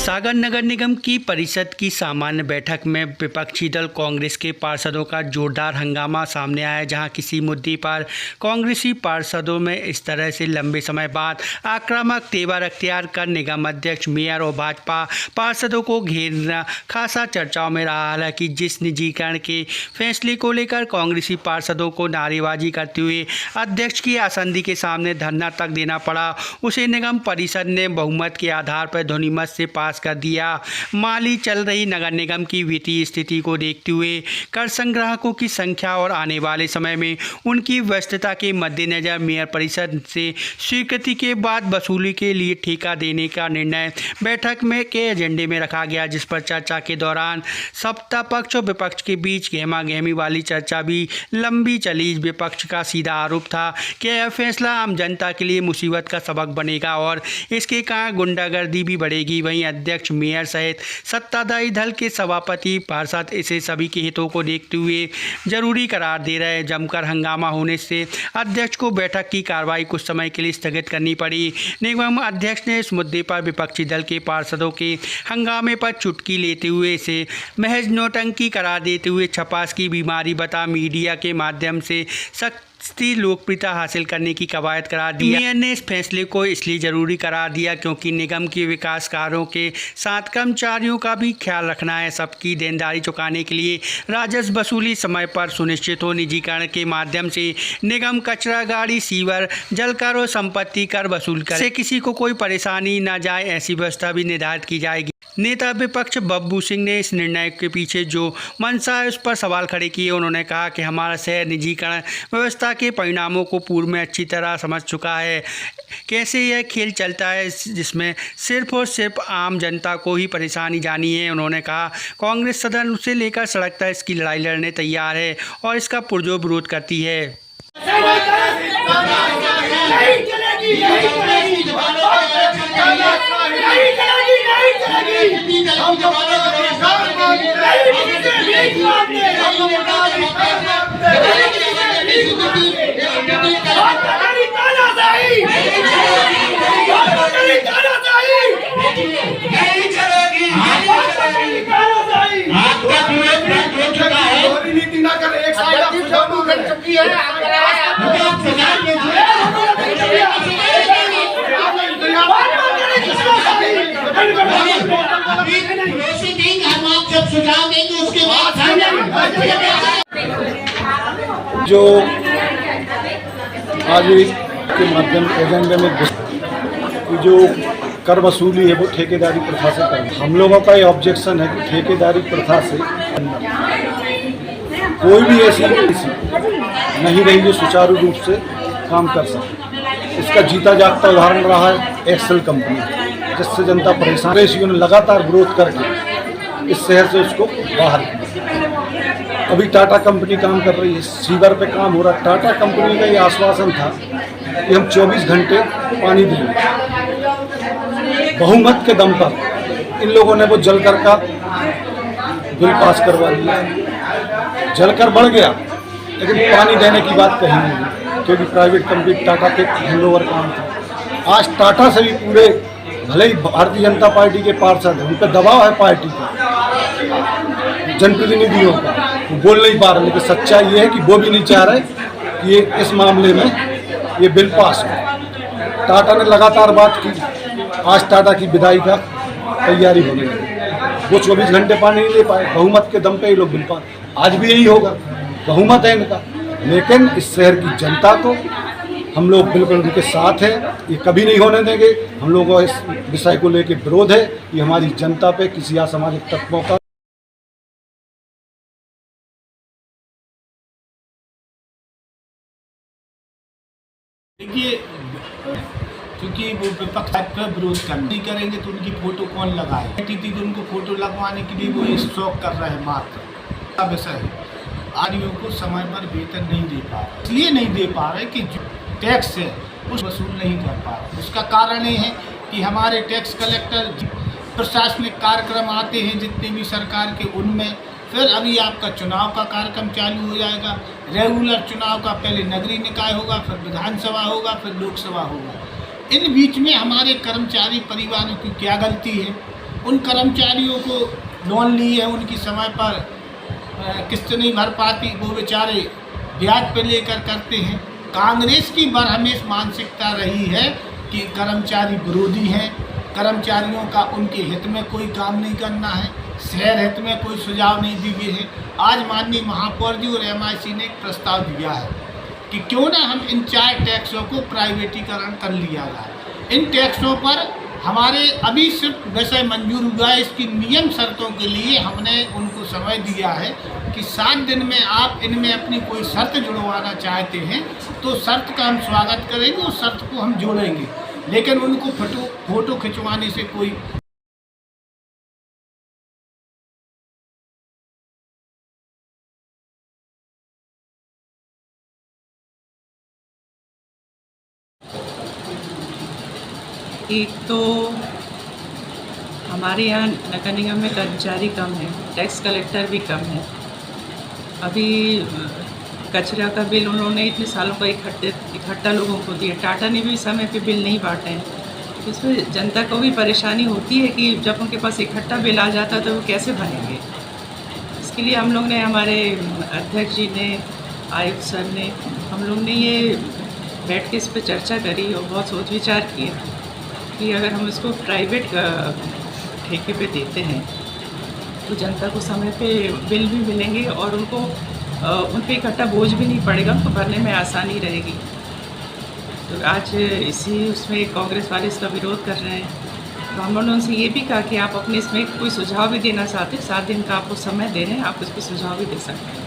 सागर नगर निगम की परिषद की सामान्य बैठक में विपक्षी दल कांग्रेस के पार्षदों का जोरदार हंगामा सामने आया, जहां किसी मुद्दे पर कांग्रेसी पार्षदों में इस तरह से लंबे समय बाद आक्रामक तेवर अख्तियार कर निगम अध्यक्ष, मेयर और भाजपा पार्षदों को घेरना खासा चर्चाओं में रहा। हालांकि जिस निजीकरण के फैसले को लेकर कांग्रेसी पार्षदों को नारेबाजी करते हुए अध्यक्ष की आसंदी के सामने धरना तक देना पड़ा, उसे निगम परिषद ने बहुमत के आधार पर ध्वनिमत से पास कर दिया। माली चल रही नगर निगम की वित्तीय स्थिति को देखते हुए कर संग्राहकों की संख्या और आने वाले समय में उनकी व्यस्तता के मद्देनजर मेयर परिषद से स्वीकृति के बाद वसूली के लिए ठेका देने का निर्णय बैठक में के एजेंडे में रखा गया, जिस पर चर्चा के दौरान सत्ता पक्ष और विपक्ष के बीच गहमा गहमी वाली चर्चा भी लंबी चली। विपक्ष का सीधा आरोप था कि यह फैसला आम जनता के लिए मुसीबत का सबक बनेगा और इसके कारण गुंडागर्दी भी बढ़ेगी। वहीं अध्यक्ष, मेयर सहित सत्ताधारी दल के सभापति पार्षद इसे सभी के हितों को देखते हुए जरूरी करार दे रहे हैं। जमकर हंगामा होने से अध्यक्ष को बैठक की कार्रवाई कुछ समय के लिए स्थगित करनी पड़ी। निगम अध्यक्ष ने इस मुद्दे पर विपक्षी दल के पार्षदों के हंगामे पर चुटकी लेते हुए इसे महज नौटंकी करार देते हुए छपास की बीमारी बता मीडिया के माध्यम से सख्ती लोकप्रियता हासिल करने की कवायद करार दी। मेयर ने इस फैसले को इसलिए जरूरी करार दिया क्योंकि निगम के विकास कार्यों के साथ कर्मचारियों का भी ख्याल रखना है। सबकी देनदारी चुकाने के लिए राजस्व वसूली समय पर सुनिश्चित हो। निजीकरण के माध्यम से निगम कचरा गाड़ी, सीवर, जल कर और संपत्ति कर वसूल करे, इससे किसी को कोई परेशानी न जाए, ऐसी व्यवस्था भी निर्धारित की जाएगी। नेता विपक्ष बब्बू सिंह ने इस निर्णय के पीछे जो मंशा है उस पर सवाल खड़े किए। उन्होंने कहा कि हमारा शहर निजीकरण व्यवस्था के परिणामों को पूर्व में अच्छी तरह समझ चुका है। कैसे यह खेल चलता है जिसमें सिर्फ और सिर्फ आम जनता को ही परेशानी जानी है। उन्होंने कहा कांग्रेस सदन से लेकर सड़क तक इसकी लड़ाई लड़ने तैयार है और इसका पुरजोर विरोध करती है। जो आज के माध्यम एजेंडे में जो कर वसूली है वो ठेकेदारी प्रथा से करें। हम लोगों का ये ऑब्जेक्शन है कि ठेकेदारी प्रथा से कोई भी ऐसी नहीं रही जो सुचारू रूप से काम कर सके। इसका जीता जागता उदाहरण रहा है एक्सेल कंपनी, जिससे जनता परेशान है। इसी ने लगातार विरोध करके इस शहर से उसको बाहर किया। अभी टाटा कंपनी काम कर रही है, सीवर पे काम हो रहा है। टाटा कंपनी का ये आश्वासन था कि हम 24 घंटे पानी देंगे। बहुमत के दम पर इन लोगों ने वो जलकर का बिल पास करवा दिया। जलकर बढ़ गया लेकिन पानी देने की बात कहीं नहीं, क्योंकि प्राइवेट कंपनी टाटा के हैंडओवर काम था। आज टाटा से भी पूरे, भले ही भारतीय जनता पार्टी के पार्षद हैं, उन पर दबाव है पार्टी का, जनप्रतिनिधियों का, वो बोल नहीं पा रहे। लेकिन सच्चाई ये है कि वो भी नहीं चाह रहे कि ये इस मामले में ये बिल पास हो। टाटा ने लगातार बात की, आज टाटा की विदाई का तैयारी होने लगी। वो 24 घंटे पानी नहीं दे पाए, बहुमत के दम पे ये लोग बिल पास। आज भी यही होगा, बहुमत है इनका, लेकिन इस शहर की जनता को हम लोग बिल्कुल उनके साथ हैं। ये कभी नहीं होने देंगे। हम लोगों को इस विषय को लेकर विरोध है। ये हमारी जनता पे किसी असामाजिक तत्वों का देखिए, क्योंकि वो विपक्ष का विरोध नहीं करेंगे तो उनकी फोटो कौन लगाए। थी तो उनको फोटो लगवाने के लिए वो स्टॉक कर रहे हैं मात्र। विषय है आदमियों को समय पर वेतन नहीं दे पा रहे, इसलिए नहीं दे पा रहे कि जो टैक्स है उस वसूल नहीं कर पा रहे। उसका कारण ये है कि हमारे टैक्स कलेक्टर प्रशासनिक कार्यक्रम आते हैं जितने भी सरकार के, उनमें फिर अभी आपका चुनाव का कार्यक्रम चालू हो जाएगा। रेगुलर चुनाव का पहले नगरीय निकाय होगा, फिर विधानसभा होगा, फिर लोकसभा होगा। इन बीच में हमारे कर्मचारी परिवारों की क्या गलती है उन कर्मचारियों को लोन ली है, उनकी समय पर किस्त नहीं भर पाती, वो बेचारे ब्याज पे लेकर करते हैं। कांग्रेस की बरहमेश मानसिकता रही है कि कर्मचारी विरोधी हैं, कर्मचारियों का उनके हित में कोई काम नहीं करना है, शहर हित में कोई सुझाव नहीं दिए हैं। आज माननीय महापौर जी और MIC ने एक प्रस्ताव दिया है कि क्यों ना हम इन 4 टैक्सों को प्राइवेटीकरण कर लिया जाए। इन टैक्सों पर हमारे अभी सिर्फ विषय मंजूर हुआ है, इसकी नियम शर्तों के लिए हमने उनको समय दिया है कि 7 दिन में आप इनमें अपनी कोई शर्त जुड़वाना चाहते हैं तो शर्त का हम स्वागत करेंगे, उस शर्त को हम जोड़ेंगे, लेकिन उनको फोटो खिंचवाने से कोई एक तो हमारे यहाँ नगर निगम में कर्मचारी कम है, टैक्स कलेक्टर भी कम है। अभी कचरा का बिल उन्होंने इतने सालों का इकट्ठा लोगों को दिया, टाटा ने भी समय पे बिल नहीं बांटे हैं। इसमें जनता को भी परेशानी होती है कि जब उनके पास इकट्ठा बिल आ जाता है तो वो कैसे भरेंगे। इसके लिए हम लोग ने, हमारे अध्यक्ष जी ने, आयुक्त सर ने, हम लोग ने ये बैठ के इस पर चर्चा करी और बहुत सोच विचार किया कि अगर हम इसको प्राइवेट ठेके पे देते हैं तो जनता को समय पे बिल भी मिलेंगे और उनको उन पे इकट्ठा बोझ भी नहीं पड़ेगा, उनको भरने में आसानी रहेगी। तो आज इसी उसमें कांग्रेस वाले इसका विरोध कर रहे हैं। तो हम लोगों ने उनसे ये भी कहा कि आप अपने इसमें कोई सुझाव भी देना चाहते हैं, 7 दिन का आपको समय दे रहे हैं, आप इस पर सुझाव भी दे सकते हैं।